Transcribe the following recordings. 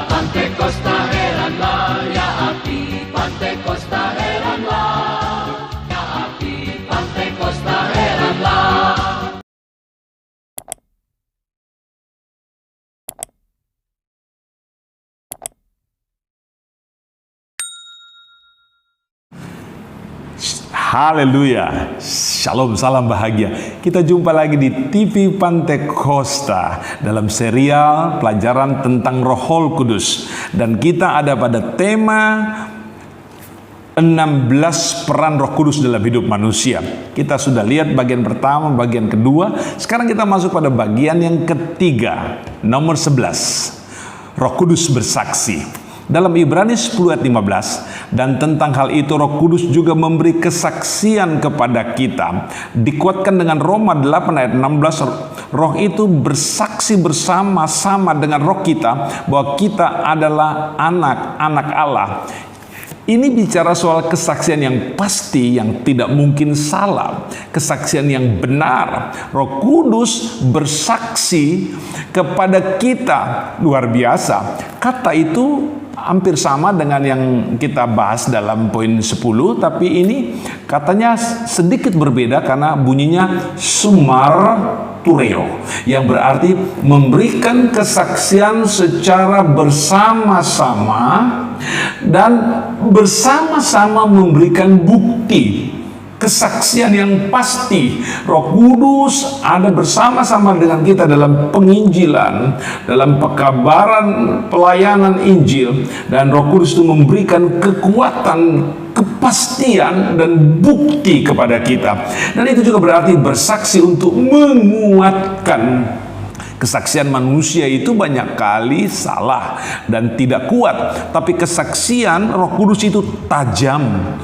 Pantekosta heranlah, ya api Pantekosta heranlah, ya api Pantekosta heranlah. Haleluya, shalom, salam bahagia. Kita jumpa lagi di TV Pantekosta dalam serial pelajaran tentang Roh Kudus. Dan kita ada pada tema 16 peran Roh Kudus dalam hidup manusia. Kita sudah lihat bagian pertama, bagian kedua. Sekarang kita masuk pada bagian yang ketiga, nomor 11. Roh Kudus bersaksi. Dalam Ibrani 10 ayat 15, dan tentang hal itu Roh Kudus juga memberi kesaksian kepada kita. Dikuatkan dengan Roma 8 ayat 16, Roh itu bersaksi bersama-sama dengan roh kita bahwa kita adalah anak-anak Allah. Ini bicara soal kesaksian yang pasti, yang tidak mungkin salah, kesaksian yang benar. Roh Kudus bersaksi kepada kita, luar biasa. Kata itu hampir sama dengan yang kita bahas dalam poin 10, tapi ini katanya sedikit berbeda karena bunyinya sumar tureo, yang berarti memberikan kesaksian secara bersama-sama dan bersama-sama memberikan bukti. Kesaksian yang pasti. Roh Kudus ada bersama-sama dengan kita dalam penginjilan, dalam pekabaran pelayanan Injil, dan Roh Kudus itu memberikan kekuatan, kepastian dan bukti kepada kita. Dan itu juga berarti bersaksi untuk menguatkan. Kesaksian manusia itu banyak kali salah dan tidak kuat, tapi kesaksian Roh Kudus itu tajam,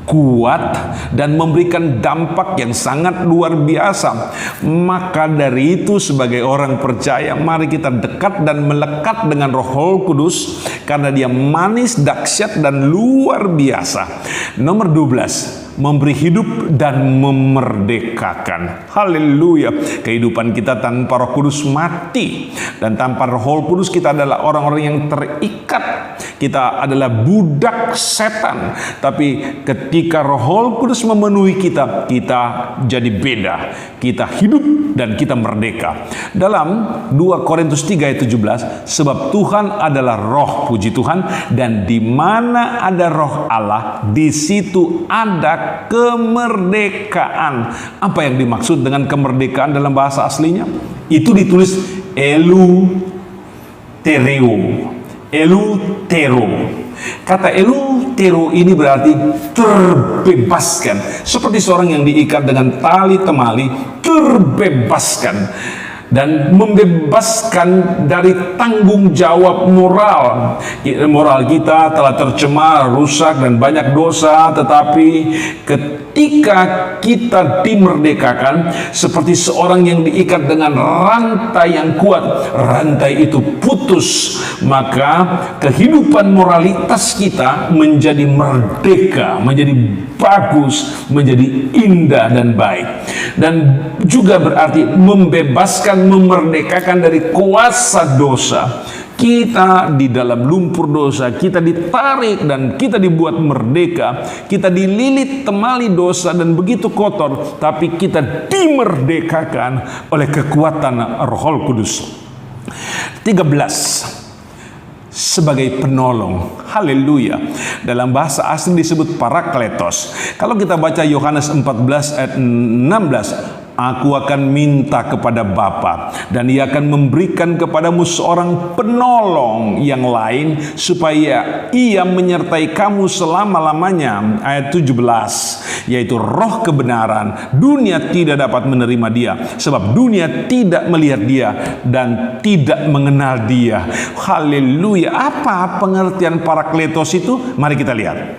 kuat, dan memberikan dampak yang sangat luar biasa. Maka dari itu sebagai orang percaya, mari kita dekat dan melekat dengan Roh Kudus karena dia manis, dahsyat, dan luar biasa. Nomor 12, memberi hidup dan memerdekakan. Haleluya. Kehidupan kita tanpa Roh Kudus mati, dan tanpa Roh Kudus kita adalah orang-orang yang terikat. Kita adalah budak setan. Tapi ketika Roh Kudus memenuhi kita, kita jadi beda. Kita hidup dan kita merdeka. Dalam 2 Korintus 3 ayat 17, sebab Tuhan adalah Roh, puji Tuhan, dan di mana ada Roh Allah, di situ ada kemerdekaan. Apa yang dimaksud dengan kemerdekaan dalam bahasa aslinya? Itu ditulis eleutereo. Eleuthero. Kata eleuthero ini berarti terbebaskan. Seperti seorang yang diikat dengan tali temali, terbebaskan. Dan membebaskan dari tanggung jawab moral. Moral kita telah tercemar, rusak, dan banyak dosa. Tetapi ketika kita dimerdekakan, seperti seorang yang diikat dengan rantai yang kuat, rantai itu putus, maka kehidupan moralitas kita menjadi merdeka, menjadi bagus, menjadi indah dan baik. Dan juga berarti membebaskan, memerdekakan dari kuasa dosa. Kita di dalam lumpur dosa, kita ditarik dan kita dibuat merdeka. Kita dililit temali dosa dan begitu kotor, tapi kita dimerdekakan oleh kekuatan Roh Kudus. 13. Sebagai penolong. Haleluya. Dalam bahasa asli disebut parakletos. Kalau kita baca Yohanes 14 ayat 16, Aku akan minta kepada Bapa, dan Ia akan memberikan kepadamu seorang penolong yang lain, supaya Ia menyertai kamu selama-lamanya. Ayat 17, yaitu Roh kebenaran. Dunia tidak dapat menerima Dia, sebab dunia tidak melihat Dia dan tidak mengenal Dia. Haleluya. Apa pengertian parakletos itu? Mari kita lihat.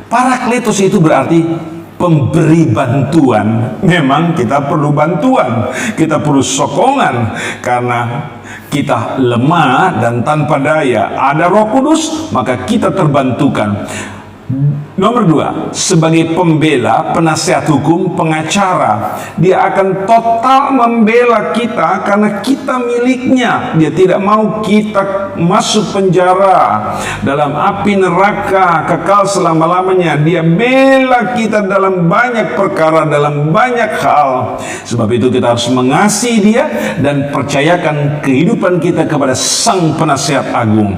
Parakletos itu berarti pemberi bantuan. Memang kita perlu bantuan, kita perlu sokongan karena kita lemah dan tanpa daya. Ada Roh Kudus, maka kita terbantukan. Nomor 2, sebagai pembela, penasihat hukum, pengacara, dia akan total membela kita karena kita miliknya. Dia tidak mau kita masuk penjara, dalam api neraka kekal selama-lamanya. Dia bela kita dalam banyak perkara, dalam banyak hal. Sebab itu kita harus mengasihi dia dan percayakan kehidupan kita kepada Sang Penasihat Agung.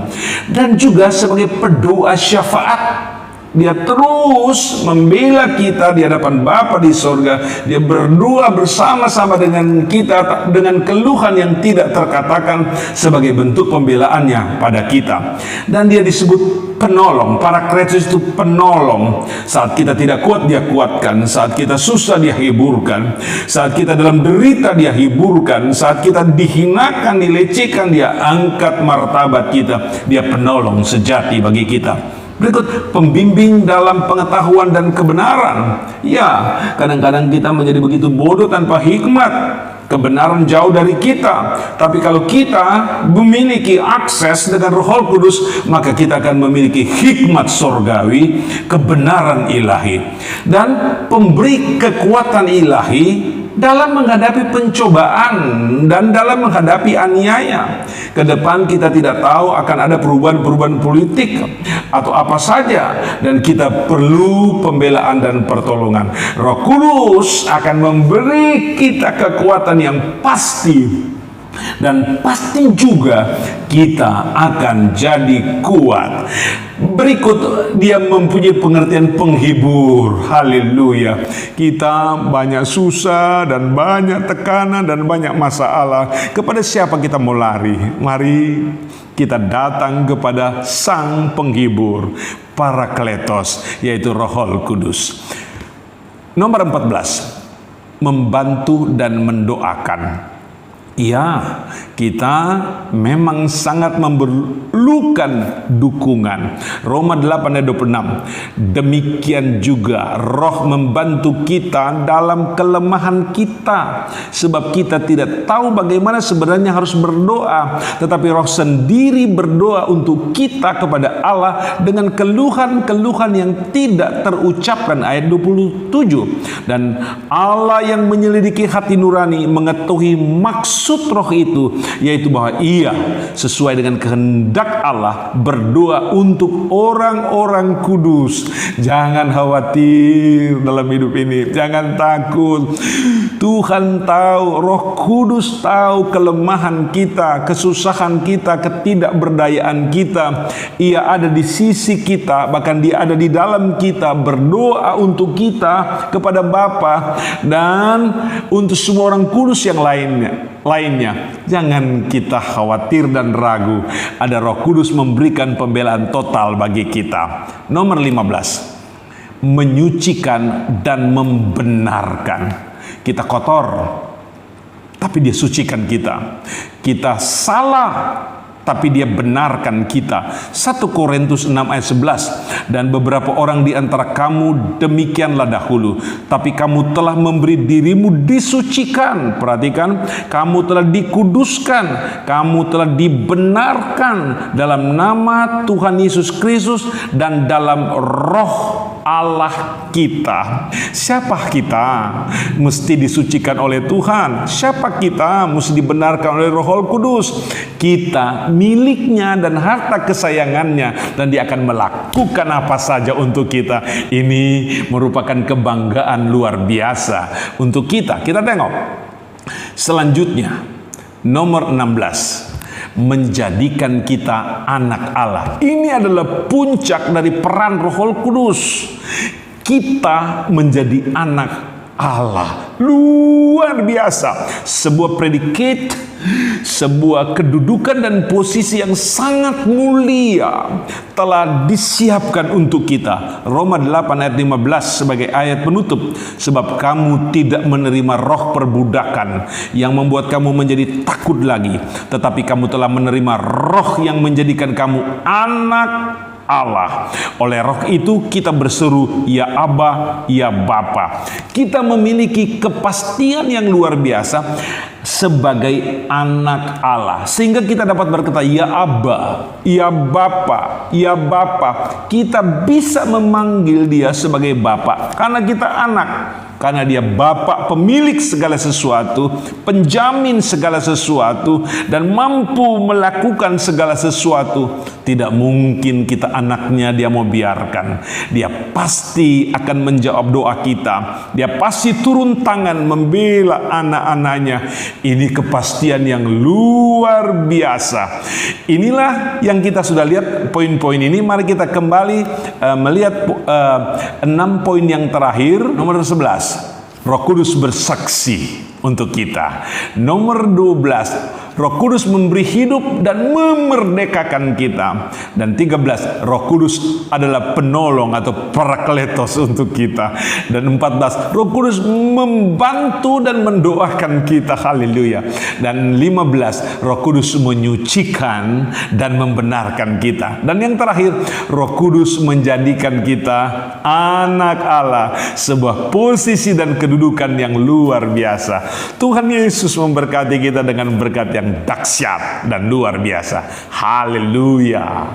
Dan juga sebagai pendoa syafaat, dia terus membela kita di hadapan Bapa di sorga. Dia berdoa bersama-sama dengan kita dengan keluhan yang tidak terkatakan sebagai bentuk pembelaannya pada kita. Dan dia disebut penolong. Parakletos itu penolong. Saat kita tidak kuat, dia kuatkan. Saat kita susah, dia hiburkan. Saat kita dalam derita, dia hiburkan. Saat kita dihinakan, dilecehkan, dia angkat martabat kita. Dia penolong sejati bagi kita. Berikut, pembimbing dalam pengetahuan dan kebenaran. Ya, kadang-kadang kita menjadi begitu bodoh tanpa hikmat. Kebenaran jauh dari kita. Tapi kalau kita memiliki akses dengan Roh Kudus, maka kita akan memiliki hikmat sorgawi, kebenaran ilahi, dan pemberi kekuatan ilahi dalam menghadapi pencobaan dan dalam menghadapi aniaya. Ke depan kita tidak tahu akan ada perubahan-perubahan politik atau apa saja, dan kita perlu pembelaan dan pertolongan. Roh Kudus akan memberi kita kekuatan yang pasti, dan pasti juga kita akan jadi kuat. Berikut, dia mempunyai pengertian penghibur. Haleluya. Kita banyak susah dan banyak tekanan dan banyak masalah. Kepada siapa kita mau lari? Mari kita datang kepada Sang Penghibur, Parakletos, yaitu Roh Kudus. Nomor 14, membantu dan mendoakan. Ya, kita memang sangat memerlukan dukungan. Roma 8 ayat 26. Demikian juga Roh membantu kita dalam kelemahan kita, sebab kita tidak tahu bagaimana sebenarnya harus berdoa, tetapi Roh sendiri berdoa untuk kita kepada Allah dengan keluhan-keluhan yang tidak terucapkan. Ayat 27. Dan Allah yang menyelidiki hati nurani mengetahui maksud Roh itu, yaitu bahwa ia sesuai dengan kehendak Allah berdoa untuk orang-orang kudus. Jangan khawatir dalam hidup ini, jangan takut. Tuhan tahu, Roh Kudus tahu kelemahan kita, kesusahan kita, ketidakberdayaan kita. Ia ada di sisi kita, bahkan dia ada di dalam kita, berdoa untuk kita kepada Bapa dan untuk semua orang kudus yang lainnya. Jangan kita khawatir dan ragu. Ada Roh Kudus memberikan pembelaan total bagi kita. Nomor 15, menyucikan dan membenarkan. Kita kotor, tapi dia sucikan kita. Kita salah, tapi dia benarkan kita. 1 Korintus 6 ayat 11. Dan beberapa orang di antara kamu demikianlah dahulu, tapi kamu telah memberi dirimu disucikan. Perhatikan, kamu telah dikuduskan, kamu telah dibenarkan dalam nama Tuhan Yesus Kristus dan dalam Roh Allah kita. Siapa kita? Mesti disucikan oleh Tuhan. Siapa kita? Mesti dibenarkan oleh Roh Kudus. Kita miliknya dan harta kesayangannya, dan dia akan melakukan apa saja untuk kita. Ini merupakan kebanggaan luar biasa untuk kita. Kita tengok selanjutnya, nomor 16, menjadikan kita anak Allah. Ini adalah puncak dari peran Roh Kudus. Kita menjadi anak Allah. Luar biasa. Sebuah predikat, sebuah kedudukan dan posisi yang sangat mulia telah disiapkan untuk kita. Roma 8 ayat 15 sebagai ayat penutup. Sebab kamu tidak menerima roh perbudakan yang membuat kamu menjadi takut lagi, tetapi kamu telah menerima roh yang menjadikan kamu anak Allah. Oleh Roh itu kita berseru, ya Aba, ya Bapa. Kita memiliki kepastian yang luar biasa sebagai anak Allah, sehingga kita dapat berkata, ya Aba, ya Bapa, ya Bapa. Kita bisa memanggil Dia sebagai Bapa karena kita anak. Karena Dia Bapa, pemilik segala sesuatu, penjamin segala sesuatu, dan mampu melakukan segala sesuatu. Tidak mungkin kita anaknya Dia mau biarkan. Dia pasti akan menjawab doa kita. Dia pasti turun tangan membela anak-anaknya. Ini kepastian yang luar biasa. Inilah yang kita sudah lihat poin-poin ini. Mari kita kembali melihat 6 poin yang terakhir. Nomor 11. Roh Kudus bersaksi untuk kita. Nomor 12, Roh Kudus memberi hidup dan memerdekakan kita. Dan 13, Roh Kudus adalah penolong atau parakletos untuk kita. Dan 14, Roh Kudus membantu dan mendoakan kita. Haleluya. Dan 15, Roh Kudus menyucikan dan membenarkan kita. Dan yang terakhir, Roh Kudus menjadikan kita anak Allah, sebuah posisi dan kedudukan yang luar biasa. Tuhan Yesus memberkati kita dengan berkat yang dahsyat dan luar biasa. Haleluya.